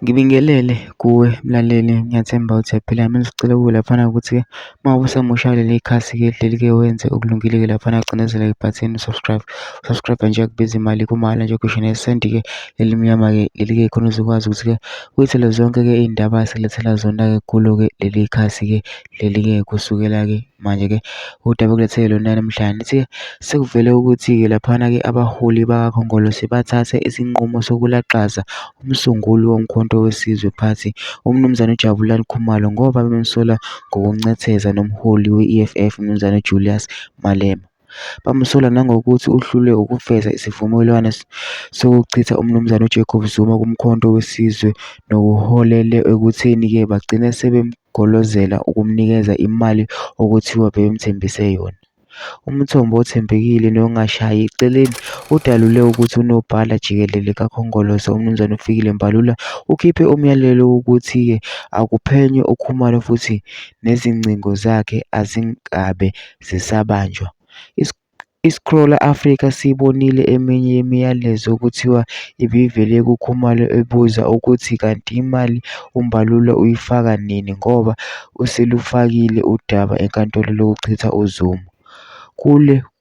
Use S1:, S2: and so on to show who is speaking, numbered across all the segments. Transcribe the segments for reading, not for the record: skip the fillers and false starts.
S1: Ngibingelele kuwe mlaleli, ngiyathemba ukuthi uyaphila. Mina sicela kuwe laphana ukuthi-ke uma usamusha leli khasi-ke leli-ke wenze okulungile-ke laphana, gcinezela ibhathini subscribe nje, kubiza imali kumahhala nje, kusho nesenti-ke elimnyama-ke leli-ke khona uzokwazi ukuthi-ke uyithole zonke-ke iy'ndaba esilethela zona-ke kulo-ke leli khasi-ke leli-ke kusukela-ke manje-ke udaba ekulethele lona namhlanje. Nithi-ke sekuvele ukuthi-ke laphana-ke abaholi bakakhongolose bathathe isinqumo sokulaqaza umsunguli woMkhonto weSizwe Party uMnumzane uJabulani Khumalo ngoba bemsola ngokunetheza nomholi we-EFF uMnumzane Julius Malema. Bamsola nangokuthi uhlulwe ukufeza isivumelwano sokuchitha uMnumzane uJacob Zuma kuMkhonto weSizwe, nokuholele ekutheni-ke bagcine sebemgolozela ukumnikeza imali okuthiwa bebemthembise yona. Umthombo othembekile nongashayi eceleni udalule ukuthi unobhala jikelele kaKhongolose uMnumzane uFikile Mbalula ukhiphe umyalelo wokuthi-ke akuphenywe uKhumalo futhi nezingcingo zakhe azingabe zisabanjwa. IScroller Africa siyibonile eminye yemiyalezo okuthiwa ibivele kuKhumalo ebuza ukuthi kanti imali uMbalula uyifaka nini ngoba uselufakile udaba enkantolo lokuchitha uZuma.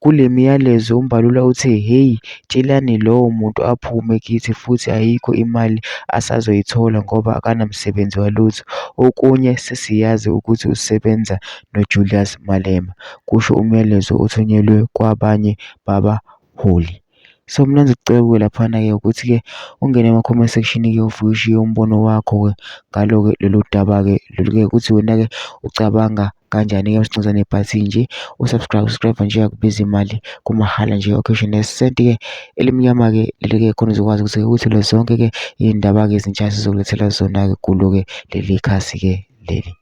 S1: Kule miyalezo uMbalula uthe, "Hey, tshelani lowo muntu aphume kithi futhi ayikho imali asazoyithola ngoba akanamsebenzi walutho. Okunye sesiyazi ukuthi usebenza noJulius Malema," kusho umyalezo othunyelwe kwabanye babaholi. So mina ngicela kuwe laphana-ke ukuthi-ke ungene ema-comment section-ke ufike ushiye umbono wakho-ke ngalo-ke lolu daba-ke lolu-ke ukuthi wena-ke ucabanga kanjani-ke masicindezela nebhathini nje usubscribe nje, akubiza imali kumahhala nje, okhishwa nesenti-ke elimnyama-ke leli-ke khona uzokwazi ukuthi-ke uthole zonke-ke iy'ndaba-ke ezintsha sizokulethela zona-ke kulo-ke leli khasi-ke leli.